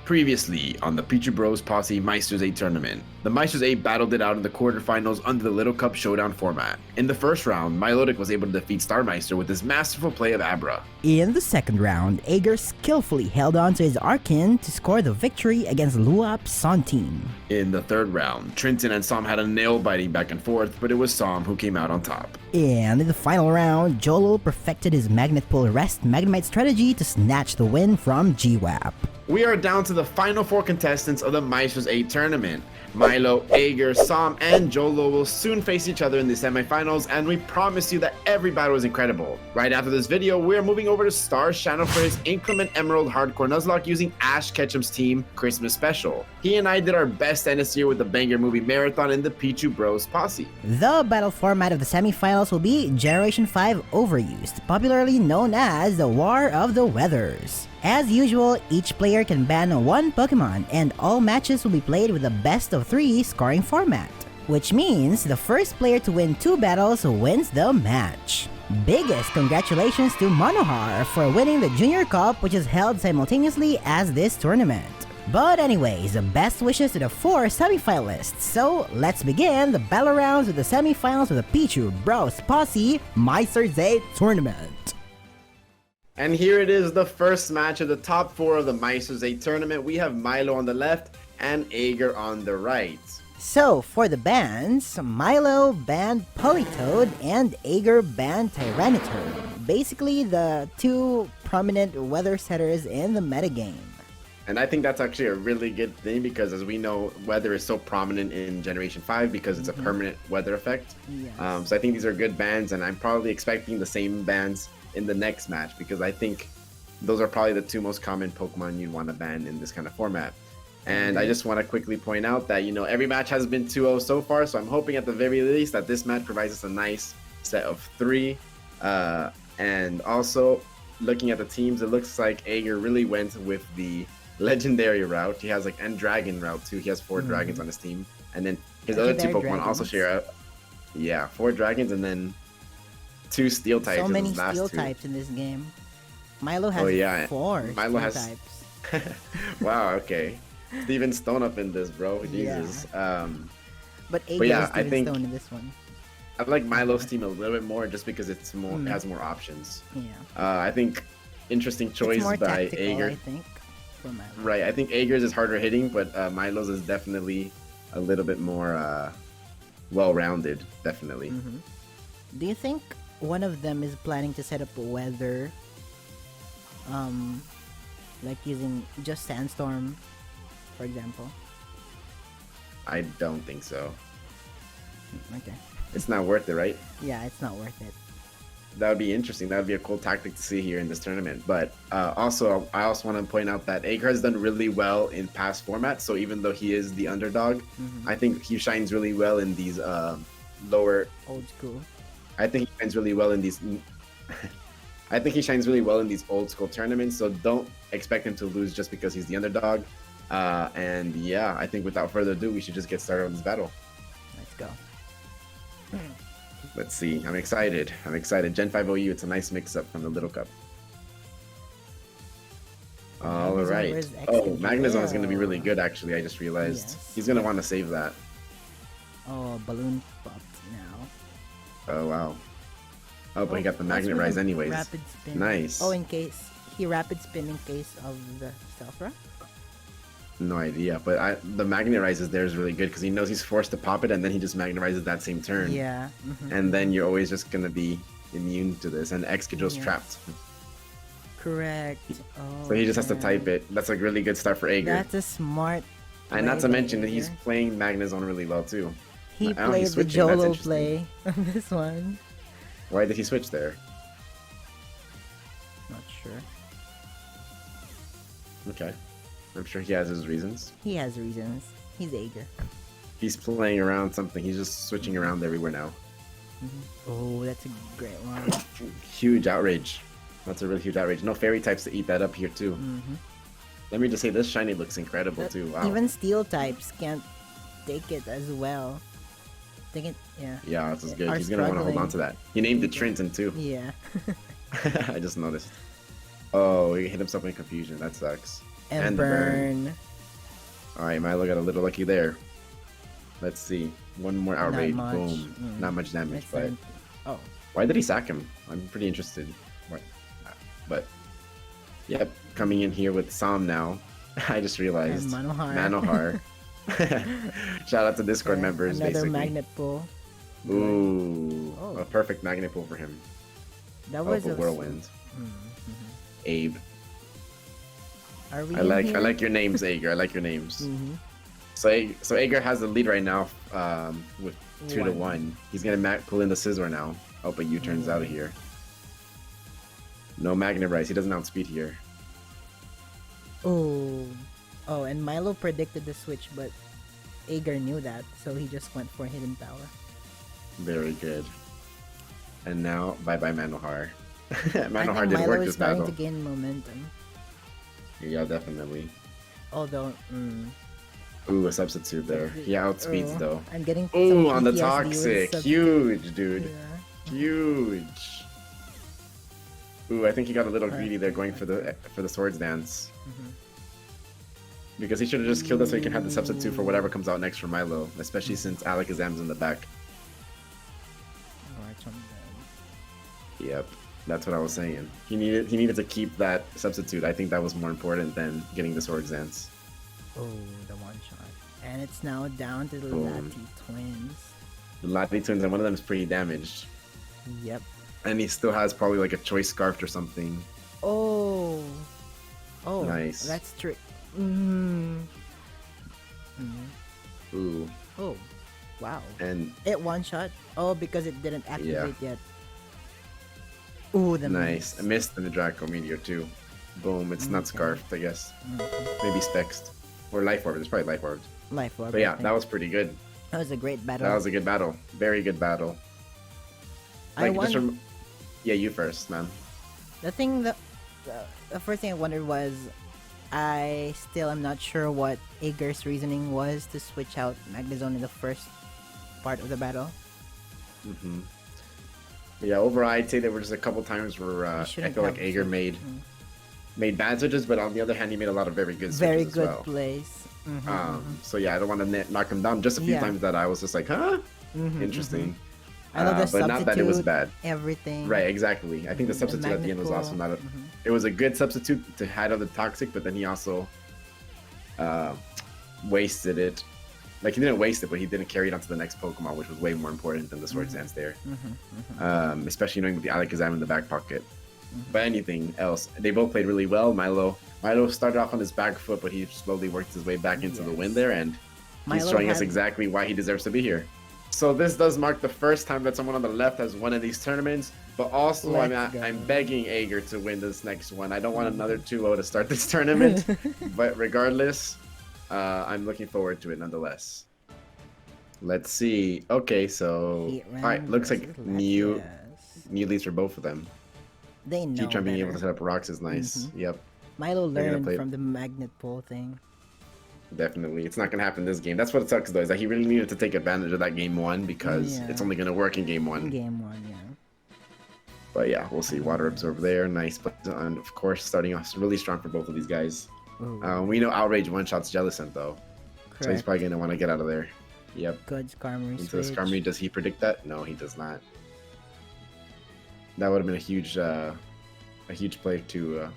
Previously on the Pikachu Bros Posse Meistrs 8 tournament, the Meistrs 8 battled it out in the quarterfinals under the Little Cup Showdown format. In the first round, Milotic was able to defeat Starmeister with his masterful play of Abra. In the second round, Ager skillfully held on to his Arkin to score the victory against Luap's Sun team. In the third round, Trenton and Som had a nail-biting back and forth, but it was Som who came out on top. And in the final round, Jolo perfected his Magnet Pull Rest Magnemite strategy to snatch the win from GWAP. We are down to the final 4 contestants of the Meistrs 8 tournament. Milo, Ager, Som, and Jolo will soon face each other in the semifinals, and we promise you that every battle is incredible. Right after this video, we are moving over to Star's channel for his Inclement Emerald Hardcore Nuzlocke using Ash Ketchum's team Christmas Special. He and I did our best end this year with the banger movie marathon in the Pikachu Bros Posse. The battle format of the semifinals will be Generation 5 Overused, popularly known as the War of the Weathers. As usual, each player can ban one Pokemon, and all matches will be played with a best of 3 scoring format, which means the first player to win 2 battles wins the match. Biggest congratulations to Manohar for winning the Junior Cup, which is held simultaneously as this tournament. But anyways, best wishes to the 4 semifinalists, so let's begin the battle rounds with the semifinals of the Pikachu Bros Posse Meistrs 8 tournament. And here it is, the first match of the top 4 of the Meistrs 8 tournament. We have Milo on the left and Ager on the right. So, for the bans, Milo banned Politoed and Ager banned Tyranitar. Basically, the 2 prominent weather setters in the metagame. And I think that's actually a really good thing because, as we know, weather is so prominent in Generation 5 because it's a permanent weather effect. Yes. So I think these are good bans, and I'm probably expecting the same bans in the next match because I think those are probably the 2 most common Pokemon you'd want to ban in this kind of format. And I just want to quickly point out that, you know, every match has been 2-0 so far, so I'm hoping at the very least that this match provides us a nice set of 3. And also, looking at the teams, it looks like Ager really went with the legendary route. He has like End Dragon route too. He has 4 dragons on his team, and then his other 2 Pokemon also share 4 dragons and then 2 steel types. So many steel types in this game. Milo has 4 Milo steel types. Wow, okay. Steven Stone up in this, bro. Jesus. But Ager is I think Stone in this one. I like Milo's team a little bit more just because it's more it has more options. Yeah. I think interesting choice it's more by tactical, Ager. I think, for Milo. Right, I think Ager's is harder hitting, but Milo's is definitely a little bit more well-rounded, definitely. Do you think one of them is planning to set up weather, like using just Sandstorm, for example? I don't think so. Okay. It's not worth it, right? Yeah, it's not worth it. That would be interesting. That would be a cool tactic to see here in this tournament. But I also want to point out that Ager has done really well in past formats. So even though he is the underdog, I think he shines really well in these lower old school. I think he shines really well in these. I think he shines really well in these old school tournaments. So don't expect him to lose just because he's the underdog. And yeah, I think without further ado, we should just get started on this battle. Let's go. Let's see. I'm excited. Gen 5 OU, it's a nice mix-up from the Little Cup. All right. Oh, Magnezone is going to be really good, actually. I just realized. Yes. He's going to want to save that. Oh, Balloon popped now. Oh, wow. Oh, but he got the Magnet Rise anyways. Rapid spin. Nice. Oh, in case. He rapid spin in case of the Stealth Rock? No idea, but the Magnet Rise is there is really good because he knows he's forced to pop it and then he just Magnet Rises that same turn. Yeah. And then you're always just going to be immune to this, and Excadrill's trapped. Correct. Oh, so he just has to type it. That's a really good start for Ager. That's a smart play. And not to mention that he's playing Magnezone really well too. He played the Jolo play on this one. Why did he switch there? Not sure. Okay. I'm sure he has his reasons. He has reasons. He's Ager. He's playing around something. He's just switching around everywhere now. Oh, that's a great one. Huge outrage. That's a really huge outrage. No fairy types to eat that up here too. Let me just say, this shiny looks incredible too. Wow. Even steel types can't take it as well. Take it, yeah. Yeah, this is good. He's gonna want to hold on to that. He named it Trenton too. Yeah. I just noticed. Oh, he hit himself in confusion. That sucks. And burn. Alright, Milo got a little lucky there. Let's see. One more outrage. Not much. Boom. Not much damage, but... Oh. Why did he sack him? I'm pretty interested. What? But... Yep, coming in here with Sam now. I just realized. Manohar. Shout out to Discord members, another basically. magnet pull. Ooh. A perfect magnet pull for him. That was a whirlwind. Abe. Are we I like your names, Ager. I like your names. So Ager has the lead right now with 2-1. He's gonna pull in the Scizor now. Oh, but U-turns out of here. No Magnet Rise. He doesn't outspeed here. Oh, and Milo predicted the switch, but Ager knew that, so he just went for Hidden Power. Very good. And now, bye-bye Manohar. Manohar did Milo work is this starting battle. to gain momentum. Yeah, definitely. Although, Ooh, a substitute there. He outspeeds though. I'm getting ooh, some on the PTSD toxic. Huge, dude. Yeah. Huge. Ooh, I think he got a little greedy there going for the Swords Dance. Because he should have just killed us so he can have the substitute for whatever comes out next for Milo, especially since Alakazam's in the back. Yep, that's what I was saying. He needed to keep that substitute. I think that was more important than getting the Swords Dance. Oh, the one shot. And it's now down to the Boom. Lati twins. The Lati twins, and one of them is pretty damaged. Yep. And he still has probably like a choice scarf or something. Oh, Nice. That's trick. Ooh. Oh, wow. And It one shot. Oh, because it didn't activate yet. Ooh, the nice. miss. I missed the Draco Meteor too. Boom. It's not scarfed, I guess. Maybe Spexed. Or Life Orb. It's probably Life Orb. Life Orb. But yeah, I think. that was pretty good. That was a great battle. That was a good battle. Very good battle. Like, yeah, you first, man. The thing that the first thing I wondered was, I still am not sure what Ager's reasoning was to switch out Magnezone in the first part of the battle. Yeah, overall, I'd say there were just a couple times where I feel like Ager made bad switches, but on the other hand, he made a lot of very good switches Very as good well. plays. So yeah, I don't want to knock him down. Just a few times that I was just like, huh? Interesting. I love the but not that it was bad. Everything. Right, exactly. I think the substitute at the end was also not it was a good substitute to hide on the toxic, but then he also wasted it. Like, he didn't waste it, but he didn't carry it onto the next Pokemon, which was way more important than the Swords Dance there. Especially knowing with the Alakazam in the back pocket. But anything else, they both played really well. Milo started off on his back foot, but he slowly worked his way back into the win there, and he's showing us exactly why he deserves to be here. So this does mark the first time that someone on the left has won in these tournaments, but also I'm begging Ager to win this next one. I don't want another 2-0 to start this tournament, but regardless, I'm looking forward to it nonetheless. Let's see. Okay, so alright, looks like new leads for both of them. They know G-Tron being better. able to set up rocks is nice. Yep. Milo learned from the magnet pull thing. Definitely. It's not going to happen this game. That's what sucks, though, is that he really needed to take advantage of that game 1 because it's only going to work in game 1. Game 1, yeah. But yeah, we'll see. Water Absorb there. Nice. But and of course, starting off really strong for both of these guys. We know Outrage one-shots Jellicent, though. Correct. So he's probably going to want to get out of there. Yep. Good Skarmory Into the switch. Skarmory. Does he predict that? No, he does not. That would have been a huge play to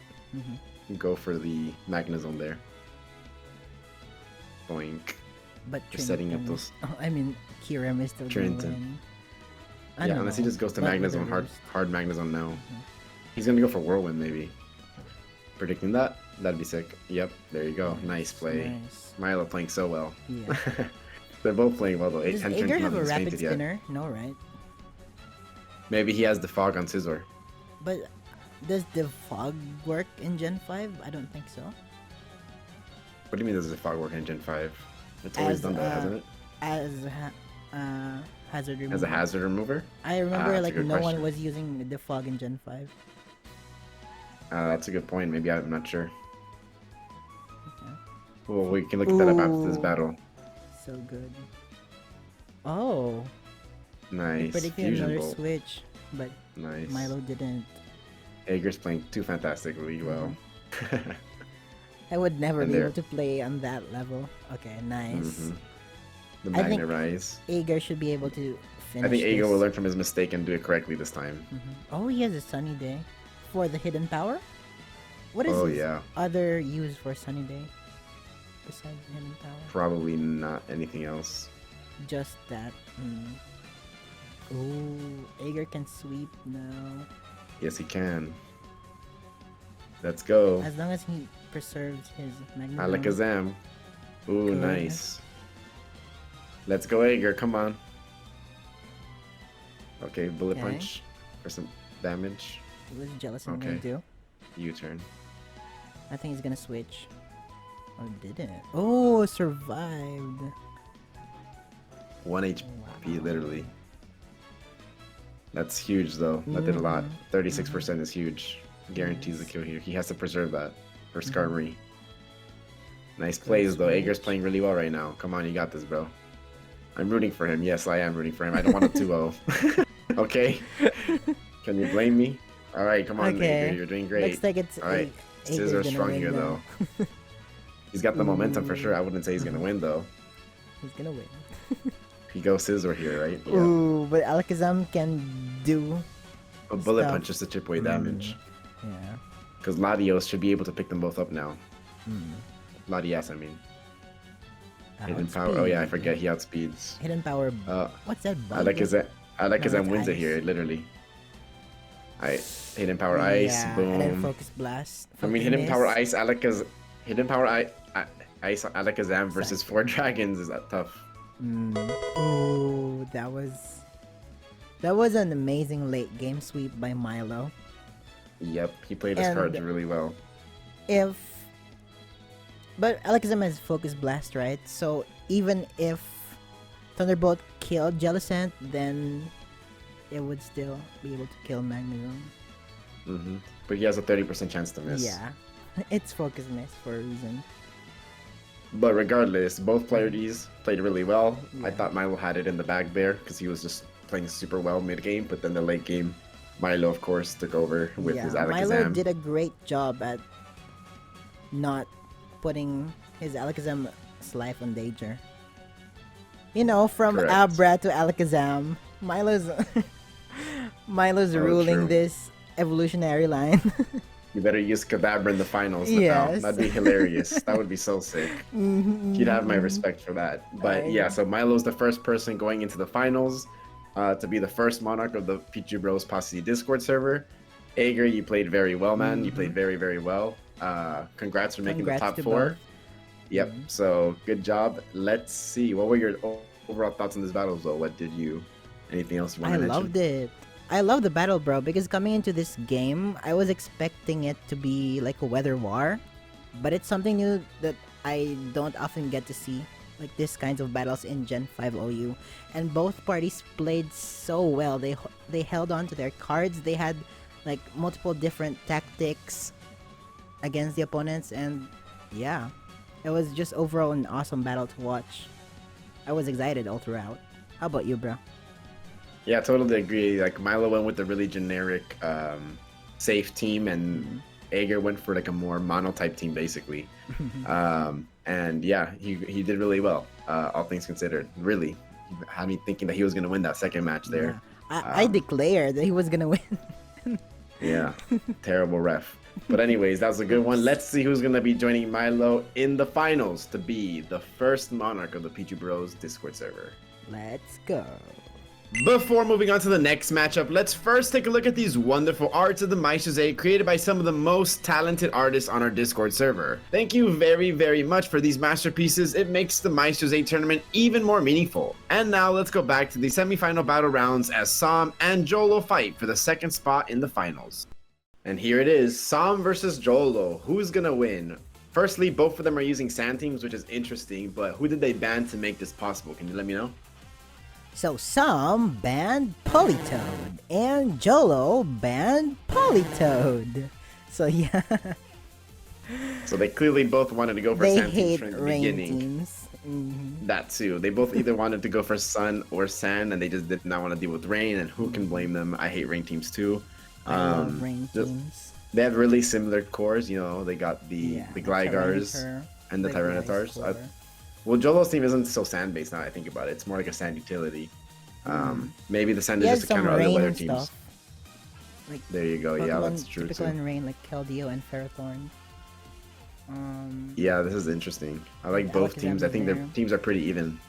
go for the Magnezone there. Boink. But just setting up those. I mean, Kyurem is still going to win. Yeah, unless he just goes to Magnezone, hard Magnezone now. He's going to go for Whirlwind, maybe. Predicting that? That'd be sick. Yep, there you go. Nice play. Nice. Milo playing so well. Yeah. They're both playing well, though. Does Ager have a rapid spinner? No, right? Maybe he has the fog on Scizor. But does the fog work in Gen 5? I don't think so. What do you mean does the fog work in Gen 5? It's always done that, hasn't it? As hazard remover. As a hazard remover? I remember like no question. one was using the fog in Gen 5. That's a good point. Maybe I'm not sure. Okay. Well, we can look at that up after this battle. So good. Oh. Nice. Predicting Fusion another Bolt. switch, but nice. Milo didn't. Ager's playing too fantastically well. I would never And be they're- able to play on that level. Okay, nice. The I think Magnet Rise. Ager should be able to finish I think Ager this. will learn from his mistake and do it correctly this time. Oh, he has a Sunny Day for the hidden power. What is Oh, his yeah. other use for Sunny Day besides hidden power? Probably not anything else. Just that. Oh, Ager can sweep now. Yes, he can. Let's go. As long as he preserves his Magnum. Alakazam. Ooh, Good. nice. Let's go, Ager. Come on. Okay, Bullet Okay. Punch for some damage. What is Jellicent Okay. gonna do? U-turn. I think he's gonna switch. Or did it? Oh, survived. 1 HP, literally. That's huge, though. That did a lot. 36% is huge. Guarantees the kill here. He has to preserve that for Skarmory. Nice plays, though. Ager's playing really well right now. Come on, you got this, bro. I'm rooting for him. Yes, I am rooting for him. I don't want a 2-0. Okay? Can you blame me? Alright, come on, Okay. Ager. You're doing great. Looks like it's Alright. Ager's Scissor gonna strong win here, now. though. He's got the momentum for sure. I wouldn't say he's gonna win, though. He's gonna win. He goes Scissor here, right? Yeah. Ooh, but Alakazam can do. A bullet stuff. punch just to chip away damage. Yeah. Because Latios should be able to pick them both up now. Latias, I mean. Hidden power. Oh yeah, I Outspeed. forget. He outspeeds. Hidden power. What's that? Bug? Alakazam it's wins it ice. here, literally. Alright, hidden power ice, Yeah, boom. and then focus blast. I mean, Focus hidden miss. power ice, hidden power ice Alakazam versus 4 dragons is tough. Ooh, that was an amazing late game sweep by Milo. Yep, he played his And- cards really well. But Alakazam has focus blast, right? So even if Thunderbolt killed Jellicent, then it would still be able to kill Magnezone. But he has a 30% chance to miss. Yeah, it's focus miss for a reason. But regardless, both players played really well. I Yeah. thought Milo had it in the bag there because he was just playing super well mid game. But then the late game, Milo of course took over with his Alakazam. Milo did a great job at not putting his Alakazam's life on danger. You know, from Correct. Abra to Alakazam, Milo's Oh, ruling true. this evolutionary line. You better use Kadabra in the finals. Yes. That'd be hilarious. That would be so sick. You'd have my respect for that. But yeah, so Milo's the first person going into the finals to be the first Monarch of the Pichu Bros Posse Discord server. Ager, you played very well, man. You played very, very well. Congrats for making Congrats the top to 4. both. Yep. So good job. Let's see. What were your overall thoughts on this battle, though? What did you? Anything else you want I to mention? loved it. I love the battle, bro, because coming into this game, I was expecting it to be like a weather war, but it's something new that I don't often get to see, like this kinds of battles in Gen 5 OU. And both parties played so well. They held on to their cards. They had like multiple different tactics against the opponents, and yeah, it was just overall an awesome battle to watch. I was excited all throughout. How about you, bro? Yeah, totally agree. Like Milo went with a really generic, safe team, and Ager went for like a more mono type team, basically. And yeah, he did really well, all things considered. Really, he had me thinking that he was gonna win that second match there. Yeah. I declared that he was gonna win. Yeah, terrible ref. But anyways, that was a good one. Let's see who's gonna be joining Milo in the finals to be the first Monarch of the Pichu Bros Discord server. Let's go. Before moving on to the next matchup, let's first take a look at these wonderful arts of the Meistrs created by some of the most talented artists on our Discord server. Thank you very, very much for these masterpieces. It makes the Meistrs tournament even more meaningful. And now let's go back to the semi-final battle rounds as Sam and Jolo fight for the second spot in the finals. And here it is, Sam versus Jolo. Who's gonna win? Firstly, both of them are using sand teams, which is interesting, but who did they ban to make this possible? Can you let me know? So some banned Politoed and Jolo banned Politoed. So yeah, So they clearly both wanted to go for they sand teams hate from the rain beginning. teams. That too. They both either wanted to go for sun or sand, and they just did not want to deal with rain. And who can blame them? I hate rain teams too. I love rain just- teams. They have really similar cores. You know, they got the Yeah, Glygars Tyranitar, and the Tyrantars. Gliscor. Well, Jolo's team isn't so sand based now. I think about it. It's more like a sand utility. Maybe the sand He is has just to some counter other rain weather and teams. stuff. Like There you go. Yeah, Pokemon that's true typical too. in rain, like Keldeo and Ferrothorn. Yeah, this is interesting. I like and both Alakazam teams. I is think their there. teams are pretty even.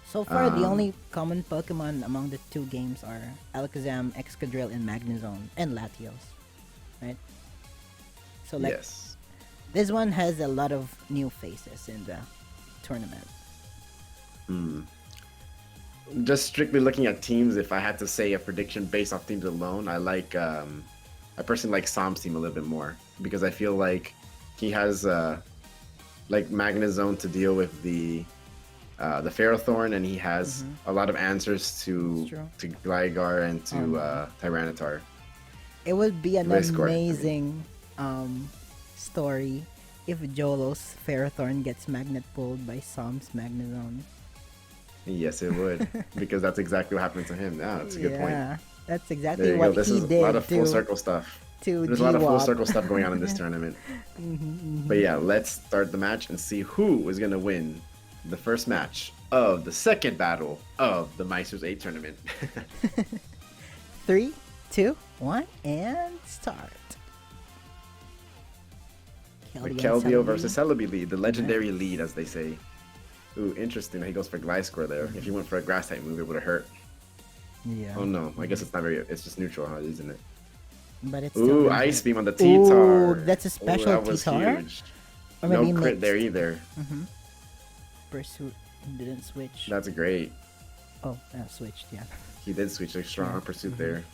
So far, the Um, only common Pokemon among the two games are Alakazam, Excadrill, and Magnezone, and Latios, right? So like Yes. this one has a lot of new faces in the tournament. Just strictly looking at teams, if I had to say a prediction based off teams alone, I like I personally like Sam's team a little bit more because I feel like he has like Magnezone to deal with the Ferrothorn, and he has a lot of answers to Gligar and to Tyranitar. It would be an Gliscor, I mean. amazing story if Jolo's Ferrothorn gets magnet pulled by Sam's Magnezone. Yes, it would, because that's exactly what happened to him. Yeah, that's a good point. Yeah, that's There exactly you go. what This he is did a lot of full to, circle stuff. to There's a lot of full G-Wop. circle stuff going on in this tournament. But yeah, let's start the match and see who is going to win the first match of the second battle of the Meistrs 8 tournament. 3, 2, 1, and start. The and Keldeo Celebi. versus Celebi lead, the legendary lead, as they say. Ooh, interesting. He goes for Gliscor there. If he went for a grass type move, it would have hurt. Yeah. Oh no, I guess it's not very. It's just neutral, huh? Isn't it? But it's Ooh, still Ice Beam on the Ooh, T-Tar. that's a special That was T-Tar? huge. Or No maybe crit mixed. there either. Pursuit didn't switch. That's great. Oh, switched, yeah. He did switch a strong pursuit there.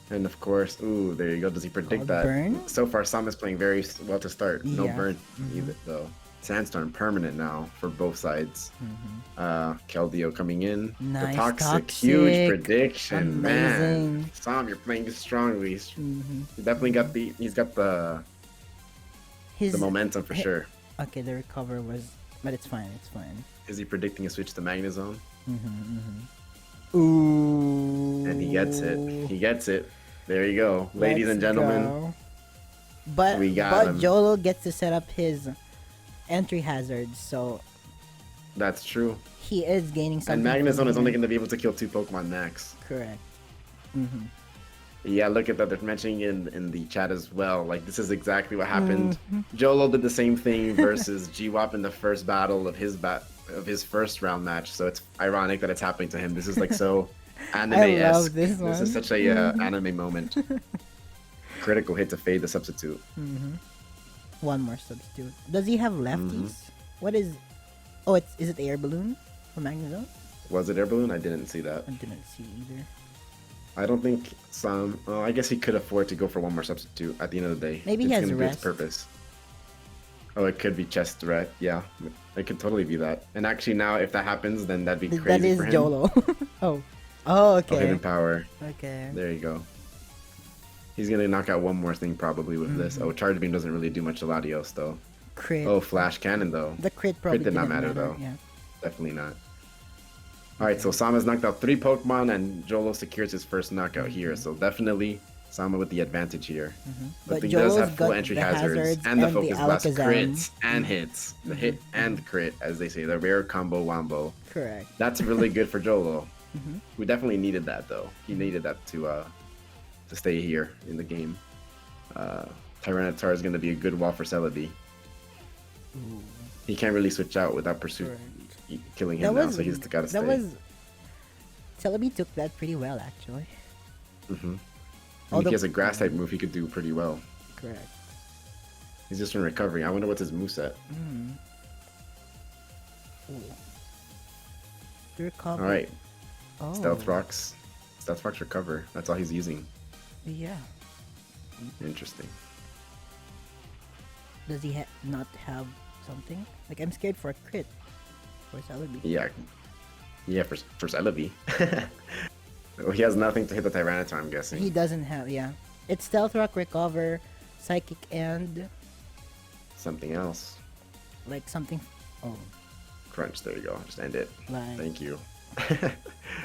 And of course, ooh, there you go. Does he predict Called that? burn? So far, Sam is playing very well to start. No Yeah. burn either, though. Sandstorm permanent now for both sides. Keldeo coming in. Nice, The toxic, toxic. huge prediction, man. Amazing. Sam, you're playing strongly. He definitely got the. He's got the His momentum for sure. Okay, the recover was, but it's fine. It's fine. Is he predicting a switch to Magnezone? Ooh. And he gets it. He gets it. There you go, ladies and Let's gentlemen. go. But We got him. Jolo gets to set up his entry hazards, so That's true. he is gaining something. And Magnezone from is only here. going to be able to kill 2 Pokemon max. Correct. Yeah, look at that. They're mentioning in the chat as well. Like, this is exactly what happened. Jolo did the same thing versus G-Wop in the first battle of his first round match. So it's ironic that it's happening to him. This is like so anime-esque. I love this one. This is such a anime moment. Critical hit to fade the substitute. One more substitute. Does he have lefties? What is? Oh, is it air balloon for Magnezone? Was it Air Balloon? I didn't see that. I didn't see either. I don't think some. I guess he could afford to go for one more substitute at the end of the day. Maybe it's he has gonna be its rest. purpose. Oh, it could be chest threat. Yeah, it could totally be that. And actually, now if that happens, then that'd be crazy That is for him. Jolo. oh, Oh, okay. hidden power. Okay. There you go. He's gonna knock out one more thing probably with this. Oh, charge beam doesn't really do much to Latios though. Crit. Oh, flash cannon though. The crit probably did not didn't matter, though. Yeah. Definitely not. All right, so Sama's knocked out 3 Pokemon, and Jolo secures his first knockout here. So definitely Sama with the advantage here. But he does Jolo's have full got entry the hazards and the focus blast Alakazam. crits and hits. The hit and crit, as they say, the rare combo wombo. Correct. That's really good for Jolo. We definitely needed that though. He needed that to stay here in the game. Tyranitar is going to be a good wall for Celebi. He can't really switch out without pursuit killing him now, so he's got to stay. Celebi took that pretty well, actually. And if he has a grass type move, he could do pretty well. Correct. He's just in recovery. I wonder what's his moveset. The recovery. All right, Oh. Stealth Rocks. Stealth Rocks recover. That's all he's using. Yeah. Interesting. Does he not have something? Like, I'm scared for a crit for Celebi. Yeah. Yeah, for Celebi. Well, he has nothing to hit the Tyranitar, I'm guessing. He doesn't have, yeah. It's Stealth Rock, Recover, Psychic, and Something else. like something. Oh, Crunch, there you go. Just end it. like. Thank you.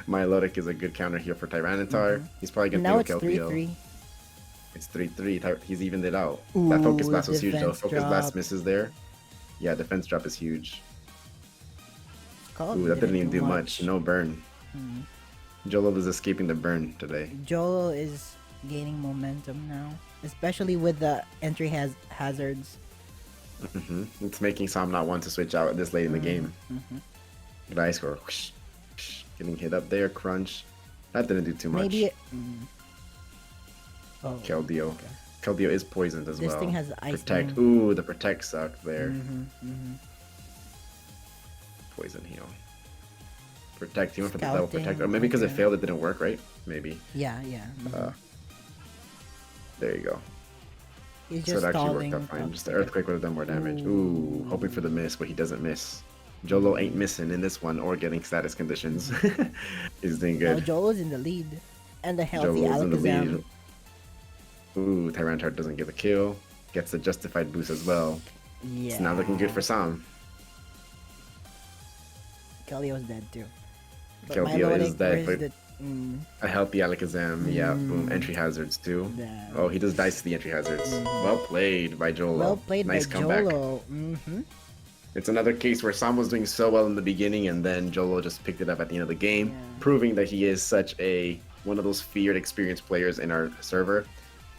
Milotic is a good counter here for Tyranitar. He's probably going to Now deal it's with Keldeo. 3-3. It's 3-3. He's evened it out. Ooh, That Focus Blast was huge though. defense Focus Blast drop. misses there. Yeah, defense drop is huge. Called Ooh, that didn't even do much. No burn. Mm. Jolo is escaping the burn today. Jolo is gaining momentum now, especially with the entry hazards. It's making Sam not want to switch out this late in the game. Good ice score. Whoosh, whoosh. Getting hit up there. Crunch. That didn't do too much. Maybe. Oh, Keldeo. okay. Keldeo is poisoned as well. This thing has ice. Protect. Ooh, the protect sucked there. Poison heal. Protect. He went for the double protect. Or maybe because it failed, it didn't work, right? Maybe. Yeah. There you go. He's So just it actually stalling worked out fine. up Just the there. earthquake would have done more damage. Ooh, hoping for the miss, but he doesn't miss. Jolo ain't missing in this one or getting status conditions. He's doing Now good. Jolo's in the lead, and the healthy Jolo's in the Alakazam. lead. Ooh, Tyranitar doesn't get the kill. Gets the justified boost as well. Yeah. It's not looking good for Sam. Kelio's dead too. But Keldeo is Melodic, dead, where's but the- a healthy Alakazam. Yeah, boom. Entry hazards too. Damn. Oh, he does dice to the entry hazards. Well played by Jolo. Well played Nice by comeback. Jolo. It's another case where Sam was doing so well in the beginning, and then Jolo just picked it up at the end of the game, Yeah. proving that he is such one of those feared, experienced players in our server.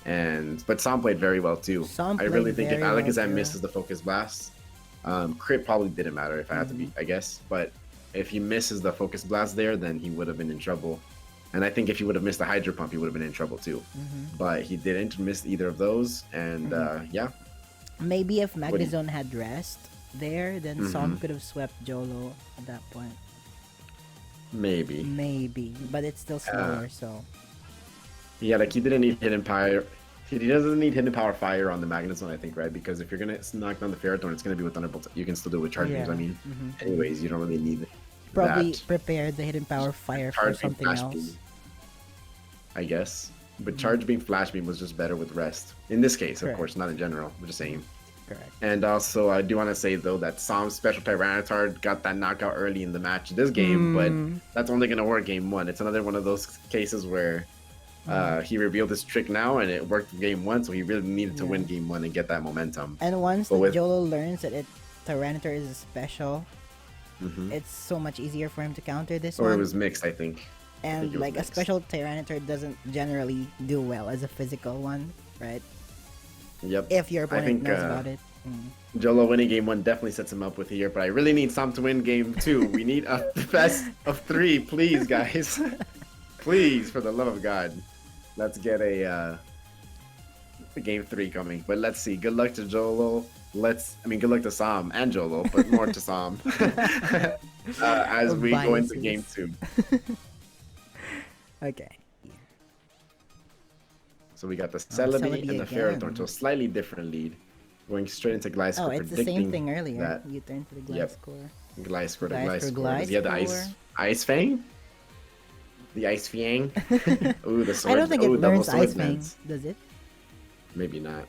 But Sam played very well too. Sam I really played think if very well, Alakazam too. misses the Focus Blast, crit probably didn't matter if I had to be, I guess. But if he misses the Focus Blast there, then he would have been in trouble. And I think if he would have missed the Hydro Pump, he would have been in trouble too. But he didn't miss either of those, and yeah. Maybe if do you- Magnezone had rest there, then Sam could have swept Jolo at that point. Maybe. Maybe, but it's still slower, so. Yeah, like he didn't need Hidden Power. He doesn't need Hidden Power Fire on the Magnezone, I think, right? Because if you're gonna knock down the Ferrothorn, it's gonna be with Thunderbolt. You can still do it with Charge Beams. Yeah. I mean, anyways, you don't really need Probably that. prepared the hidden power fire for Charge Beam, something Flash else. Beam, I guess. But Charge Beam, Flash Beam was just better with rest. In this case, of Correct. course, not in general. I'm just saying. Correct. And also, I do want to say though that Sam's special Tyranitar got that knockout early in the match this game, but that's only gonna work game one. It's another one of those cases where he revealed his trick now, and it worked in game one, so he really needed to win game one and get that momentum. And once But the with- Jolo learns that Tyranitar is special, it's so much easier for him to counter this Or one. it was mixed, I think. And it was like a mixed. special Tyranitar doesn't generally do well as a physical one, right? Yep. If your opponent think, knows about it. Jolo winning game one definitely sets him up with here, but I really need Sam to win game two. We need a best of three, please, guys. Please, for the love of God. Let's get a game three coming. But let's see. Good luck to Jolo. Good luck to Sam and Jolo, but more to Sam. As we go into Biases. game two. Okay. So we got the Celebi Celebi and the again. Ferrothorn. So slightly different lead. Going straight into Gliscor. Oh, it's the same thing earlier. that- You turn to the Gliscor. Yep. Gliscor to Gliscor, Gliscor. Does he have the Gliscor. Ice Fang? The Ice Fang? Ooh, the sword. I don't think it Ooh, double learns sword Ice Fang, dance. does it? Maybe not.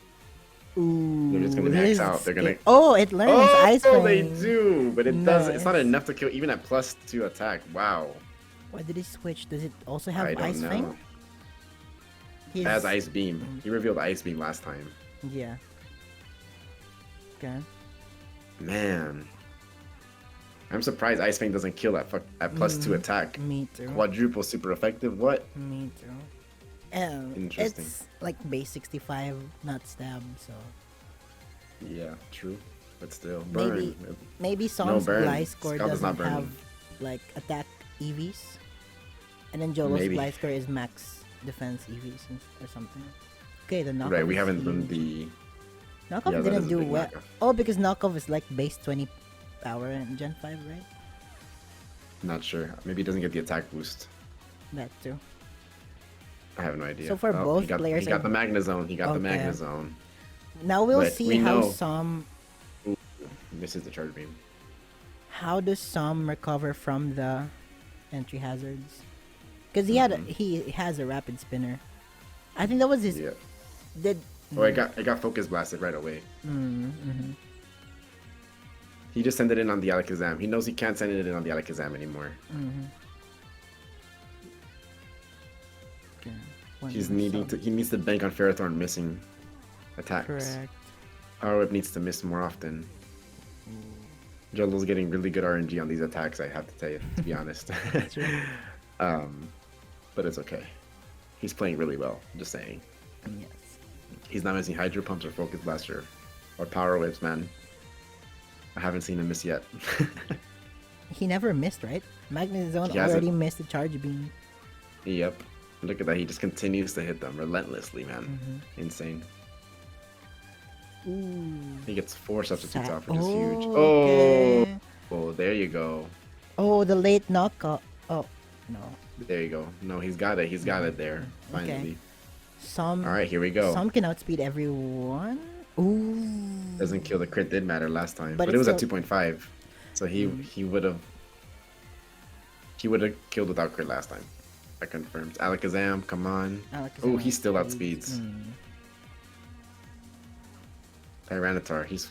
Ooh, They're just gonna max out. They're gonna. Oh, it learns Ice Fang. they do, but it does. It's not Nice. enough to kill even at +2 attack. Wow. Why did he switch? Does it also have I don't Ice know. Fang? It has Ice Beam. He revealed Ice Beam last time. Yeah. Okay. Man. I'm surprised Ice Fang doesn't kill at +2 attack. Me too. Quadruple super effective. What? Me too. Interesting. It's like base 65, not stab, so Yeah, true. But still, maybe burn. maybe Sam's burn. Gliscor Scald is not doesn't have burning. like attack EVs, and then Jolo's Maybe. Gliscor is max defense EVs or something. Okay, the knockoff. Right, we is haven't done huge. the. Knockoff Yeah, that is didn't a do big well. knockoff. Oh, because knockoff is like base 20 power in Gen 5, right? Not sure. Maybe he doesn't get the attack boost. That too. I have no idea. So for both he got, players he got are- the Magnezone. He got the Okay. Magnezone. Now we'll But see we how know- Sam. This is the charge beam. How does Sam recover from the entry hazards? Because he has a rapid spinner. I think that was his. Yeah. Did. Oh, I got focus blasted right away. Mm-hmm. He just sent it in on the Alakazam. He knows he can't send it in on the Alakazam anymore. Mm-hmm. Okay. 1-0. He needs to bank on Ferrothorn missing attacks. Correct. Power Whip needs to miss more often. Jolo's getting really good RNG on these attacks, I have to tell you, to be honest. True. But it's okay. He's playing really well, just saying. Yes. He's not missing Hydro Pumps or Focus Blaster or Power Whips, man. I haven't seen him miss yet. He never missed, right? Magnezone He hasn't. already missed the Charge Beam. Yep. Look at that. He just continues to hit them relentlessly, man. Mm-hmm. Insane. Ooh. He gets 4 substitutes off, which is Oh, huge. okay. Oh, there you go. Oh, the late knockout. Oh, no. There you go. No, he's got it. He's got it there. Finally. Okay. Some. All right, here we go. Some can outspeed everyone. Ooh. Doesn't kill. The crit did matter last time, But but it was it's at 2.5, so he would have killed without crit last time. That confirms. Alakazam, come on. Oh, he still outspeeds. Tyranitar,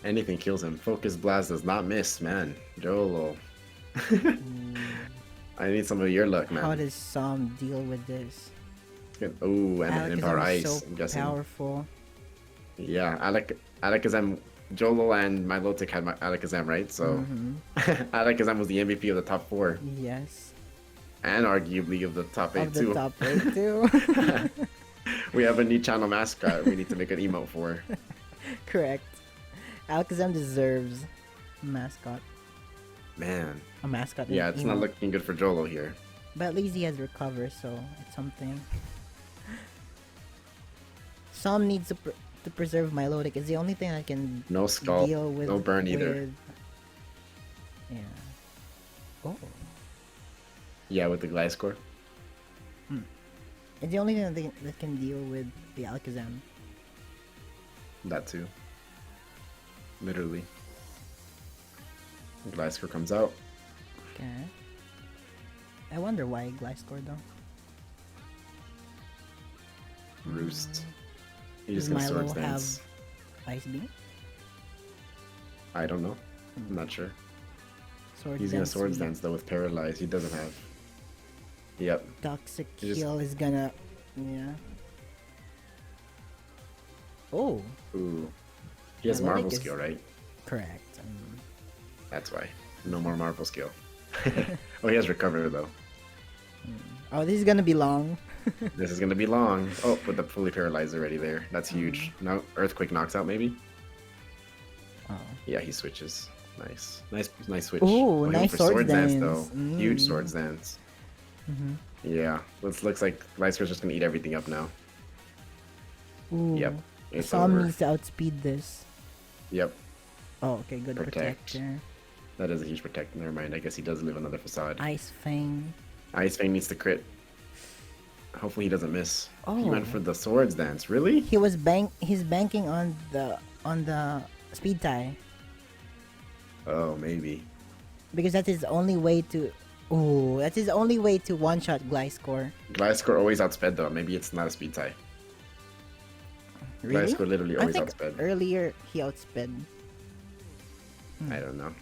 anything kills him. Focus Blast does not miss, man. Jolo. I need some of your luck, man. How does Sam deal with this? Oh, and Empower Alakazam Ice, is so I'm guessing. powerful. Yeah, Alakazam, Jolo and Milotic had Alakazam, right? So Alakazam was the MVP of the top 4. Yes. And arguably of the top 8 Of the too. top 8 too. We have a new channel mascot we need to make an emote for. Correct. Alakazam deserves a mascot. Man. A mascot. Yeah, it's not looking good for Jolo here. But at least he has recover, so it's something. Some needs to preserve Milotic. It's the only thing I can No Scald, deal with. no Burn either. Yeah. Oh. Yeah, with the Gliscor. It's the only thing that can deal with the Alakazam. That too. Literally. Gliscor comes out. Okay. I wonder why Gliscor though. Roost. He's Does just gonna Milo Swords have Dance. Ice Beam? I don't know. I'm not sure. Swords He's gonna Dance Swords Sweet. Dance though with Paralyze. He doesn't have. Yep. Toxic He just- Heal is gonna. Yeah. Oh, Ooh. He has Milotic Marvel is- skill, right? correct. That's why. No more Marvel skill. Oh, he has Recover though. Oh, this is gonna be long. This is gonna be long. Oh, with the fully paralyzed already there. That's huge. Now Earthquake knocks out maybe? Oh. Yeah, he switches. Nice. Nice switch. Ooh, Oh, he went nice for Swords Dance. though. Huge Swords Dance. Mhm. Yeah. Looks like Gliscor's just gonna eat everything up now. Ooh. Yep. It's Some over. needs to outspeed this. Yep. Oh, okay, good Protect. protector. That is a huge protect. Never mind. I guess he does live another facade. Ice Fang. Ice Fang needs to crit. Hopefully he doesn't miss. He went Oh. for the Swords Dance. Really? He's banking on the speed tie Oh, maybe. because that's his only way to. Ooh, that's his only way to one-shot Gliscor. Gliscor always outsped though. Maybe it's not a speed tie. Really? Gliscor literally I always think outsped. earlier he outsped. I don't know.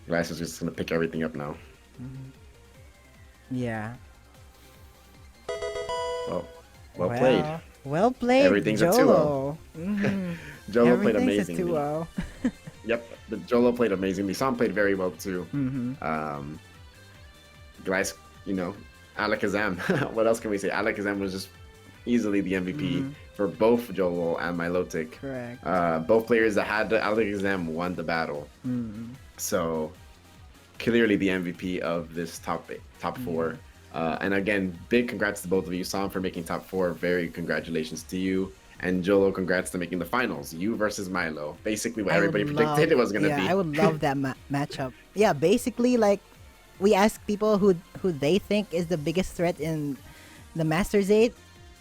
Gliscor's just gonna pick everything up now. Yeah. Well played. Well played. Everything's a 2-0. Jolo. Mhm. Jolo played Everything's a amazingly. 2-0. Yep, the Jolo played amazingly. Sam played very well too. Mhm. Glis, Alakazam. What else can we say? Alakazam was just easily the MVP for both Jolo and Milotic. Correct. Both players that had the Alakazam won the battle. So clearly the MVP of this top 4. And again, big congrats to both of you. Sam for making top 4. Very congratulations to you. And Jolo, congrats to making the finals. You versus Milo. Basically what everybody predicted it was going to be. Yeah, I would love that matchup. Yeah, basically, like, we asked people who they think is the biggest threat in the Masters 8,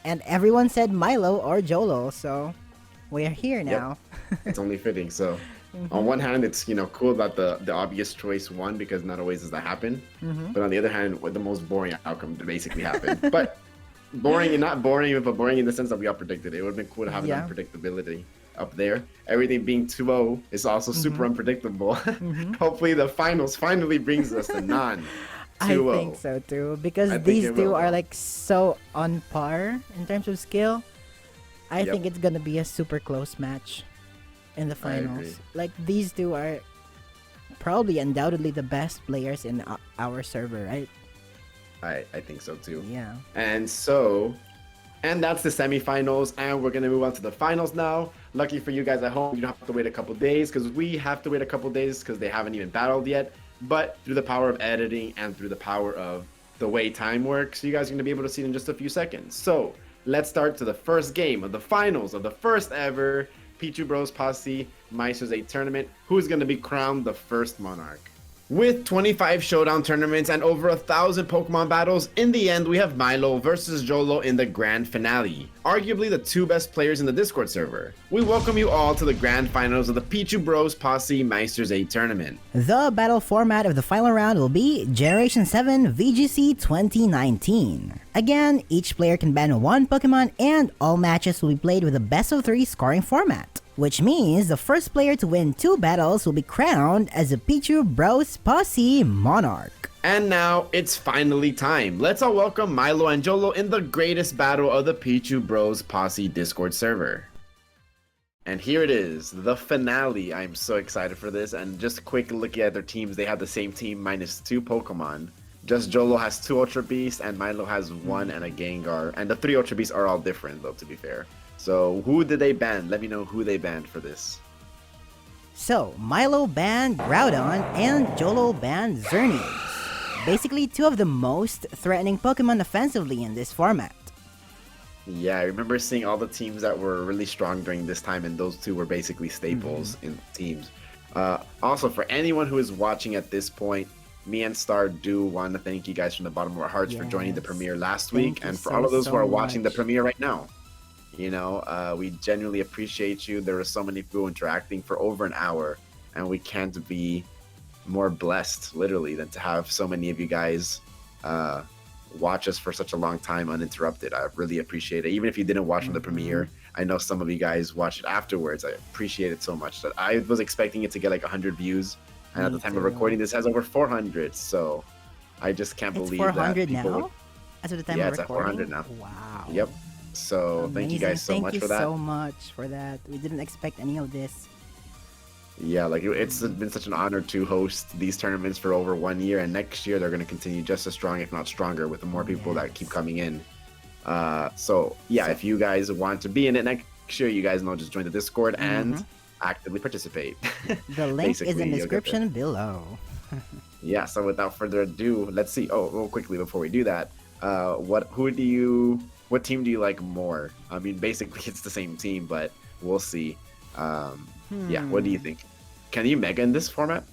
and everyone said Milo or Jolo, so we're here now. It's only fitting. So on one hand, it's cool that the obvious choice won because not always does that happen. But on the other hand, with the most boring outcome to basically happen. But boring and not boring, but boring in the sense that we all predicted it. It would have been cool to have that unpredictability up there. Everything being 2-0 is also super unpredictable. Hopefully the finals finally brings us to none. I 2-0. think so too, because I think these it two will are go. like so on par in terms of skill. I Yep. think it's gonna be a super close match in the I agree. finals. Like these two are probably undoubtedly the best players in our server, right? I think so too. Yeah. And that's the semifinals, and we're gonna move on to the finals now. Lucky for you guys at home, you don't have to wait a couple days, because we have to wait a couple days because they haven't even battled yet. But through the power of editing and through the power of the way time works, you guys are gonna be able to see it in just a few seconds. So let's start to the first game of the finals of the first ever Pichu Bros Posse Meistrs 8 tournament. Who's gonna be crowned the first Monarch? With 25 Showdown tournaments and over 1,000 Pokemon battles, in the end we have Milo versus Jolo in the grand finale. Arguably the two best players in the Discord server. We welcome you all to the grand finals of the Pichu Bros Posse Meistrs 8 tournament. The battle format of the final round will be Generation 7 VGC 2019. Again, each player can ban one Pokemon and all matches will be played with a best of 3 scoring format. Which means the first player to win 2 battles will be crowned as a Pichu Bros Posse Monarch. And now it's finally time. Let's all welcome Milo and Jolo in the greatest battle of the Pichu Bros Posse Discord server. And here it is, the finale. I'm so excited for this. And just a quick look at their teams. They have the same team minus 2 Pokemon. Just Jolo has 2 Ultra Beasts and Milo has 1 and a Gengar. And the 3 Ultra Beasts are all different though, to be fair. So who did they ban? Let me know who they banned for this. So, Milo banned Groudon and Jolo banned Xerneas. Basically 2 of the most threatening Pokemon offensively in this format. Yeah, I remember seeing all the teams that were really strong during this time, and those 2 were basically staples in teams. Also, for anyone who is watching at this point, me and Star do want to thank you guys from the bottom of our hearts for joining the premiere last week, and for all of those who are watching the premiere right now. You know, we genuinely appreciate you. There were so many people interacting for over an hour, and we can't be more blessed, literally, than to have so many of you guys watch us for such a long time uninterrupted. I really appreciate it. Even if you didn't watch from the premiere, I know some of you guys watched it afterwards. I appreciate it so much. That I was expecting it to get like 100 views, and at the time of recording, this has over 400. So I just can't believe that. 400 now? As of the time of it's recording? at 400 now. Wow. Yep. So Amazing. thank you guys so much for that. Thank you so much for that. We didn't expect any of this. Yeah, like it's been such an honor to host these tournaments for over 1 year, and next year they're going to continue just as strong, if not stronger, with the more people that keep coming in. So if you guys want to be in it next year, you guys know, just join the Discord and actively participate. The link is in the you'll get description below. Yeah, so without further ado, let's see. Oh, real quickly before we do that, what team do you like more? I mean, basically it's the same team, but we'll see. Yeah, what do you think? Can you Mega in this format?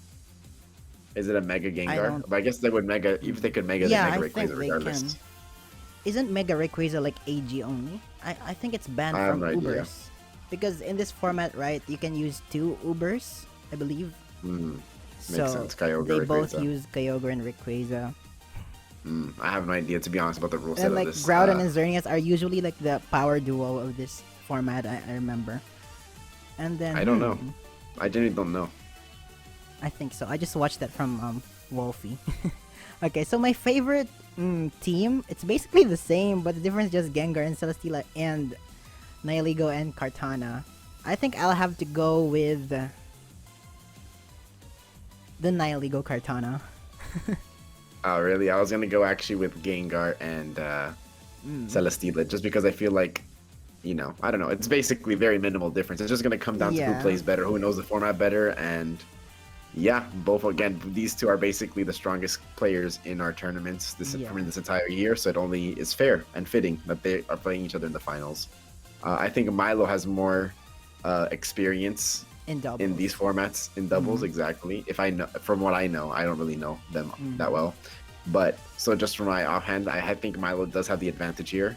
Is it a Mega Gengar? But I guess they would Mega, if they could Mega, Yeah, the I Mega think Rayquaza they regardless. can. Isn't Mega Rayquaza like AG only? I think it's banned I have from no idea. Ubers. Because in this format, right, you can use 2 Ubers, I believe. Makes sense. Kyogre, they both Rayquaza. use Kyogre and Rayquaza. I have no idea, to be honest, about the rule set And of like this. Groudon and Xerneas are usually like the power duo of this format, I remember. And then I don't know. I genuinely don't know. I think so. I just watched that from Wolfie. Okay, so my favorite team, it's basically the same, but the difference is just Gengar and Celesteela and Nihilego and Kartana. I think I'll have to go with the Nihilego Kartana. Oh, really? I was gonna go actually with Gengar and Celesteela, just because I feel like, you know, I don't know. It's basically very minimal difference. It's just gonna come down to who plays better, who knows the format better, and yeah, both again. These two are basically the strongest players in our tournaments this entire year, so it only is fair and fitting that they are playing each other in the finals. I think Milo has more experience in these formats in doubles, exactly. If I know, from what I know, I don't really know them that well, but so just from my offhand, I think Milo does have the advantage here,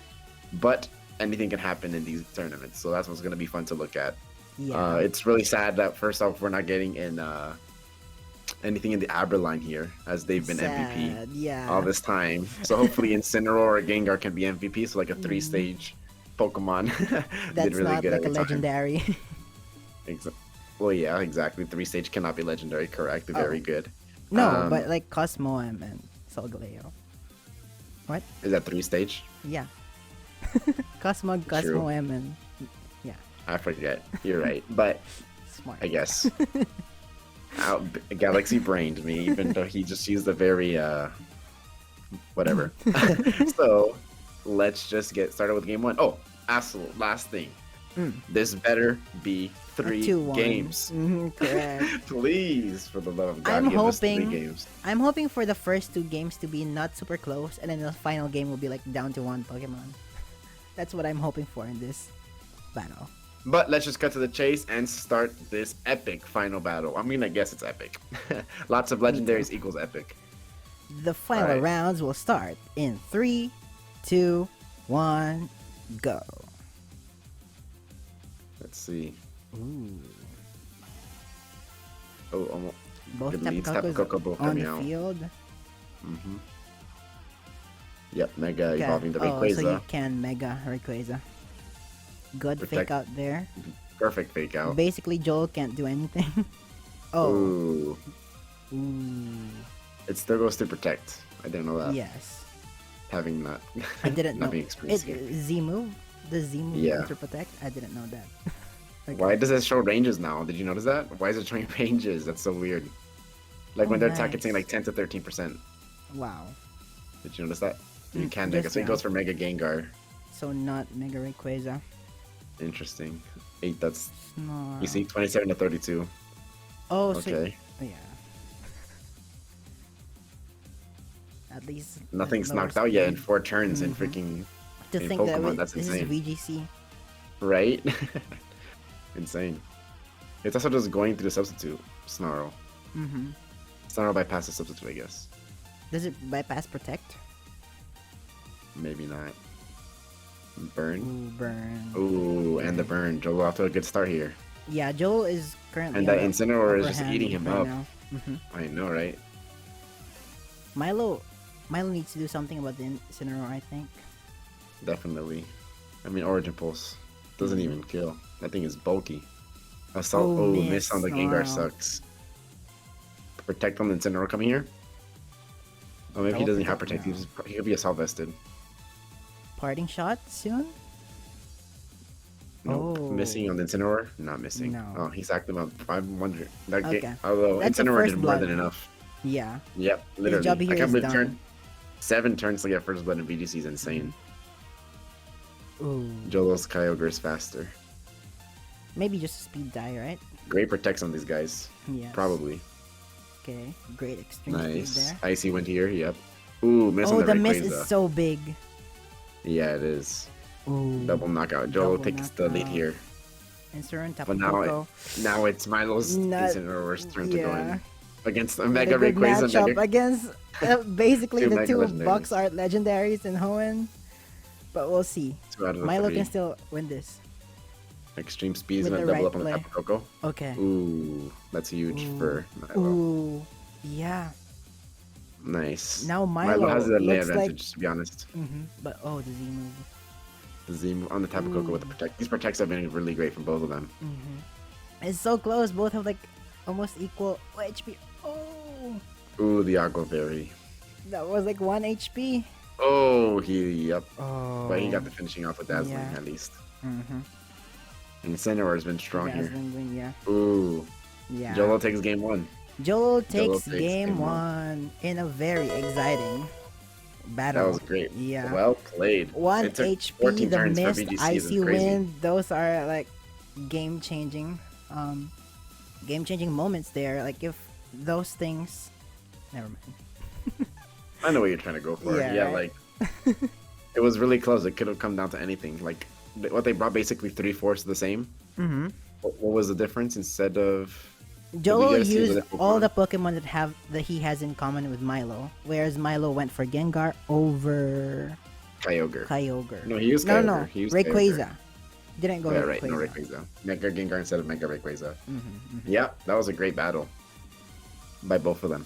but anything can happen in these tournaments, so that's what's going to be fun to look at. It's really sad that first off we're not getting in anything in the Aber line here, as they've been MVP all this time. So hopefully Incineroar or Gengar can be MVP, so like a 3-stage Pokemon. That's did really not good like a every time. legendary. Well, yeah, exactly. 3-stage cannot be legendary, correct? Very good. No, but like Cosmo and Solgaleo. What? Is that 3-stage? Yeah. Cosmog, True. Cosmo M, and yeah, I forget. You're right. But smart. I guess. Galaxy brained me, even though he just used a very, whatever. So, let's just get started with game 1. Oh, absolute last thing. This better be 3 games. Correct. Please, for the love of God, give us 3 games. I'm hoping for the first 2 games to be not super close, and then the final game will be like down to 1 Pokemon. That's what I'm hoping for in this battle. But let's just cut to the chase and start this epic final battle. I mean, I guess it's epic. Lots of legendaries equals epic. The final rounds will start in 3, 2, 1, go. Let's see. Ooh. Oh, almost. Both Tapu Tapu Koko both on coming the out. field. Yep, Mega Okay. evolving the Oh, Rayquaza. so you can Mega Rayquaza. Good Protect- fake out there. Perfect fake out. Basically, Joel can't do anything. Oh. Ooh. Ooh. It still goes to protect. I didn't know that. Yes. Having not. I didn't not know. being experienced It, here. Z move? The Z move Yeah. to protect? I didn't know that. Okay. Why does it show ranges now? Did you notice that? Why is it showing ranges? That's so weird. Like when they're attacking, it's saying like 10 to 13%. Wow. Did you notice that? You can just Mega. So it now. goes for Mega Gengar. So not Mega Rayquaza. Interesting. 8, that's. Snarl. You see, 27 to 32. Oh, so Okay. yeah. At least Nothing's lower knocked out yet in speed. 4 turns in freaking. To in think that Pokemon, that's this insane. is VGC. Right? Insane. It's also just going through the substitute. Snarl. Snarl bypasses substitute, I guess. Does it bypass protect? Maybe not. Burn. Ooh, burn. Ooh, and the burn. Joel off to a good start here. Yeah, Joel is currently. And that Incineroar is upper just hand eating him right up. now. I know, right? Milo needs to do something about the Incineroar, I think. Definitely. I mean, Origin Pulse doesn't even kill. That thing is bulky. Assault. Oh, Oh, miss. miss on the Gengar Wow. sucks. Protect on the Incineroar coming here? Oh, maybe he Double doesn't have protect protect. He could be assault vested. Parting shot soon? Nope. Oh. Missing on the Incineroar? Not missing. No. Oh, he's active up. I'm wondering. That Okay. although That's a Incineroar first did more blood. than enough. Yeah. Yep, literally. job here I can't is believe done. 7 turns to get first blood in VGC is insane. Ooh. Jolo's Kyogre is faster. Maybe just a speed die, right? Great protects on these guys. Yes. Probably. Okay. Great extreme speed Nice. there. Icy went here, yep. Ooh, miss Oh, on the the miss Rayquaza. is so big. Yeah, it is. Ooh. Double knockout. Jolo Double takes the lead knockout. here. Insert Tapu But now, Koko. now it's Milo's Not- Incineroar's turn to go yeah. in. Against the With Mega a good Rayquaza. matchup Mega... against basically Two the Mega two Legendaries. box art legendaries in Hoenn. But we'll see. 2 out of the Milo 3. can still win this. Extreme speed is with gonna the double right up on the play. Tapu Koko. Okay. Ooh, that's huge Ooh. for Milo. Ooh. Yeah. Nice. Now Milo has the lay looks advantage, to be honest. But oh, the Z move. The Z on the Tapu Koko with the protect. These protects have been really great from both of them. It's so close. Both have like almost equal HP. Oh, Ooh, the Aqua Berry. that was like 1 HP. Oh, yep. Oh. But he got the finishing off with Dazzling Yeah. at least. Mm-hmm. And Incineroar has been strong here. Yeah. Ooh. Yeah. Jolo takes game 1. Joel takes takes game game 1 in a very exciting battle. That was great. Yeah. Well played. 1 It took HP, 14 the turns for missed VGC is icy crazy. wind. Those are like game changing moments there. Like if those things, never mind. I know what you're trying to go for. Yeah, Yeah, right? like it was really close. It could have come down to anything. Like what they brought basically 3/4 the same. Mm-hmm. What was the difference instead of? Joel Did we get to see used the Pokemon? all the Pokemon that he has in common with Milo, whereas Milo went for Gengar over Kyogre. Kyogre. No, he used No, Kyogre. no, He used Rayquaza. Didn't go Yeah, Rayquaza. right. No Rayquaza. Mega Gengar instead of Mega Rayquaza. Mm-hmm. Yeah, that was a great battle by both of them.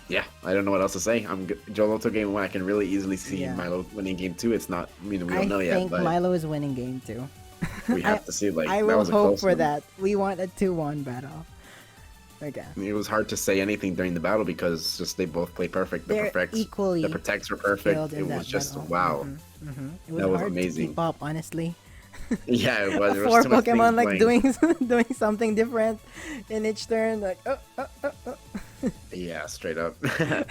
Yeah, I don't know what else to say. Jolo took game 1. I can really easily see Yeah. Milo winning game 2. It's not. I mean, we don't know I yet, think but Milo is winning game 2. we have to see. Like I that will was a hope close for one. that. We want a 2-1 battle. Okay. It was hard to say anything during the battle because just they both play perfect. The They're perfects, equally the protects were perfect. skilled in It was that just battle. wow. It was That was hard amazing. to keep up, honestly. Yeah, it was. There was 4 too much things Pokemon like playing. doing something different in each turn. Like Yeah, straight up.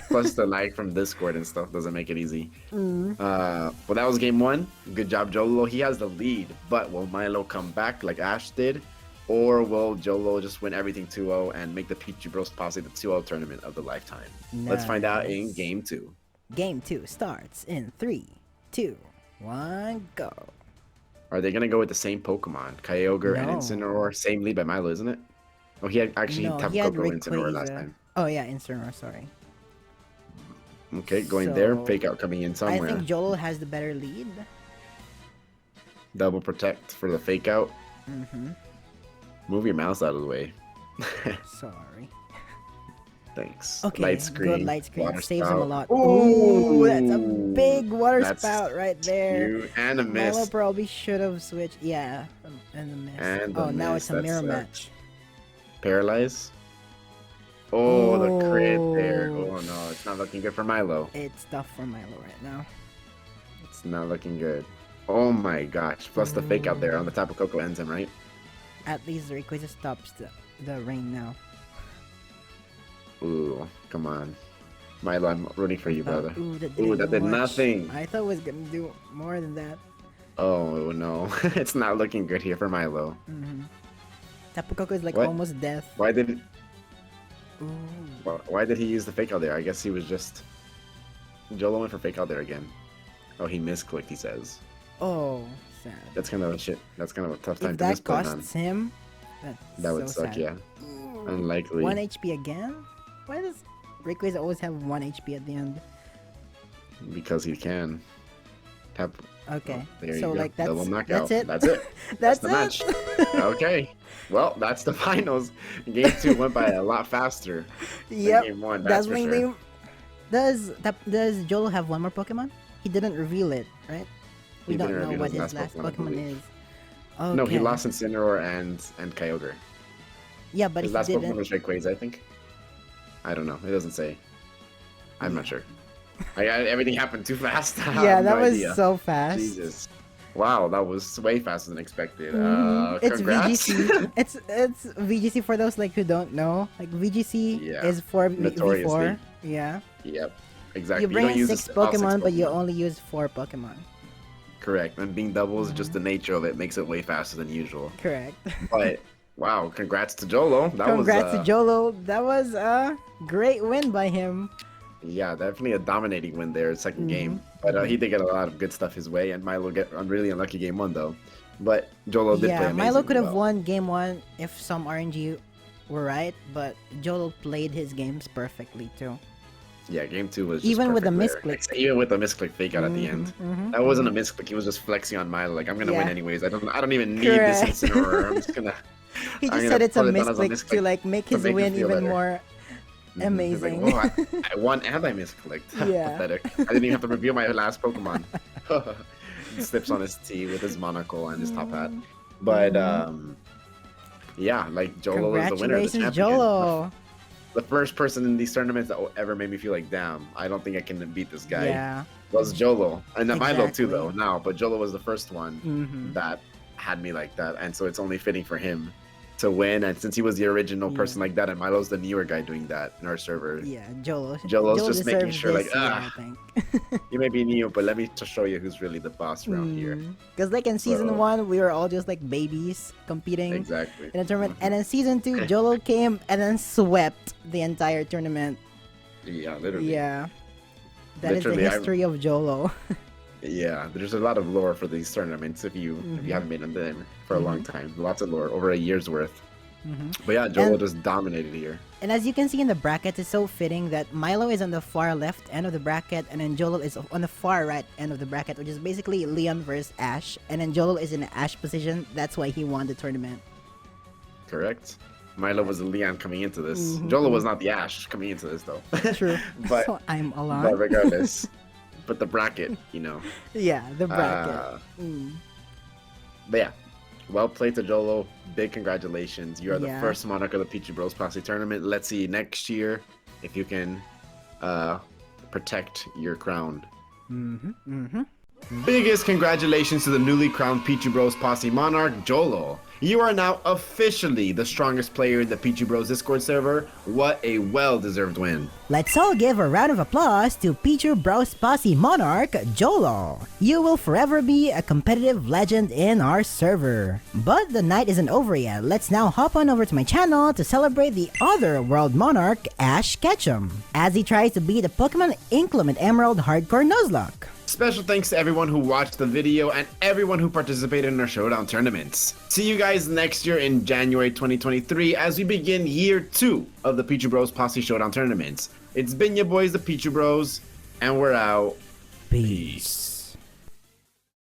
Plus the lag from Discord and stuff doesn't make it easy. Well, that was game 1. Good job, Jolo. He has the lead, but will Milo come back like Ash did? Or will Jolo just win everything 2-0 and make the Peachy Bros posse the 2-0 tournament of the lifetime? Let's find out in game 2. Game 2 starts in 3, 2, 1, go. Are they going to go with the same Pokemon? Kyogre and No. Incineroar? Same lead by Milo, isn't it? Oh, he had actually No, Tapu he had Koko Incineroar last Rayquaza. time. Oh yeah, Incineroar, sorry. Okay, going there. So, Fake out coming in somewhere. I think Jolo has the better lead. Double protect for the fake out. Mm-hmm. Move your mouse out of the way. Sorry. Thanks. Okay, Light screen. good light screen. Water Saves spout. him a lot. Ooh, Ooh, that's a big water that's spout right there. cute. And a miss. Milo probably should have switched. Yeah, and the miss. And the oh, now miss, it's a that mirror sucks. match. Paralyze. Oh, the crit there. Oh. Oh no, it's not looking good for Milo. It's tough for Milo right now. It's not looking good. Oh my gosh. Plus the fake out there on the Tapu Koko ends him, right? At least Rayquaza stops the rain now. Ooh, come on. Milo, I'm rooting for you, brother. Ooh, that Ooh, didn't that do did much. nothing. I thought it was gonna do more than that. Oh no, it's not looking good here for Milo. Tapu Koko is like What? almost death. Why did Ooh. why did he use the fake out there? I guess he was just Jolo went for fake out there again. Oh, he misclicked. He says Oh, sad. that's kind of a shit. That's kind of a tough time If to that misplay on. costs him, that's That would so suck. sad. Yeah, Ooh. unlikely. 1 HP again? Why does Rayquaza always have 1 HP at the end? Because he can. Tap. Okay, There you so go. like that's Double knockout. it. That's it. That's the it. match. Okay. Well, that's the finals. Game 2 went by a lot faster than Yep. game 1. That's for Dazzling sure. Does Jolo have one more Pokemon? He didn't reveal it, right? We He don't didn't know reveal what his his last last Pokemon, I Pokemon believe. is. Okay. No, he lost Incineroar and Kyogre. Yeah, but His if last he Pokemon didn't, was Rayquaza, I think. I don't know. It doesn't say. I'm not sure. Everything happened too fast. I yeah, have that no was idea. so fast. Jesus. Wow, that was way faster than expected. It's Congrats. VGC. it's VGC for those like who don't know. Like VGC Yeah, is for notoriously. V4. Yeah. Yep, exactly. You bring don't in use 6 all Pokemon, but you Pokemon. only use 4 Pokemon. Correct. And being doubles, just the nature of it makes it way faster than usual. Correct. But wow, congrats to Jolo. That Congrats was, to Jolo. That was a great win by him. Yeah, definitely a dominating win there, 2nd game. But he did get a lot of good stuff his way, and Milo get a really unlucky game 1 though. But Jolo did play Yeah, amazing. Milo could have well. won game 1 if some RNG were right, but Jolo played his games perfectly too. Yeah, game 2 was just Even with the perfect there. misclick. Even with the misclick fake out at the end. That wasn't a misclick. He was just flexing on Milo, like I'm gonna win Yeah. anyways. I don't even need Correct. this Incineroar. I'm just gonna. He I'm just gonna said it's a put it down as misclick to like make to his make him win feel even better. more He's amazing. like, oh, I won and I misclicked. Yeah. Pathetic. I didn't even have to reveal my last Pokemon. He slips on his tee with his monocle and his top hat. But yeah, like Jolo is the winner of the Congratulations, champion. Jolo. The first person in these tournaments that ever made me feel like, damn, I don't think I can beat this guy. Yeah. Was Jolo. And then Milo too, Exactly. though, now. But Jolo was the first one Mhm. that had me like that. And so it's only fitting for him to win. And since he was the original person like that, and Milo's the newer guy doing that in our server, Yeah, Jolo. Jolo's Jolo just making deserves sure, this like, year, ah. I think. you may be new, but let me just show you who's really the boss around here. Because like in season So- 1, we were all just like babies competing Exactly. in a tournament, and in season 2, Jolo came and then swept the entire tournament. Yeah, literally. Yeah, that is Literally, the history of Jolo. Yeah, there's a lot of lore for these tournaments if you haven't been in them for a long time. Lots of lore, over a year's worth. But yeah, Jolo And- just dominated here. And as you can see in the brackets, it's so fitting that Milo is on the far left end of the bracket, and then Jolo is on the far right end of the bracket, which is basically Leon versus Ash. And then Jolo is in the Ash position. That's why he won the tournament. Correct. Milo was the Leon coming into this. Jolo was not the Ash coming into this though. True. But So I'm but alone. regardless, but the bracket, you know. Yeah, the bracket. But yeah, Well played to Jolo. Big congratulations. You are the Yeah. first Monarch of the Pichu Bros Posse tournament. Let's see next year if you can protect your crown. Biggest congratulations to the newly crowned Pichu Bros Posse Monarch, Jolo. You are now officially the strongest player in the Pichu Bros Discord server. What a well-deserved win. Let's all give a round of applause to Pichu Bros Posse Monarch, Jolo. You will forever be a competitive legend in our server. But the night isn't over yet. Let's now hop on over to my channel to celebrate the other World Monarch, Ash Ketchum, as he tries to beat the Pokemon Inclement Emerald Hardcore Nuzlocke. Special thanks to everyone who watched the video and everyone who participated in our Showdown tournaments. See you guys next year in January 2023 as we begin year 2 of the Pichu Bros Posse Showdown tournaments. It's been your boys, the Pichu Bros, and we're out. Peace.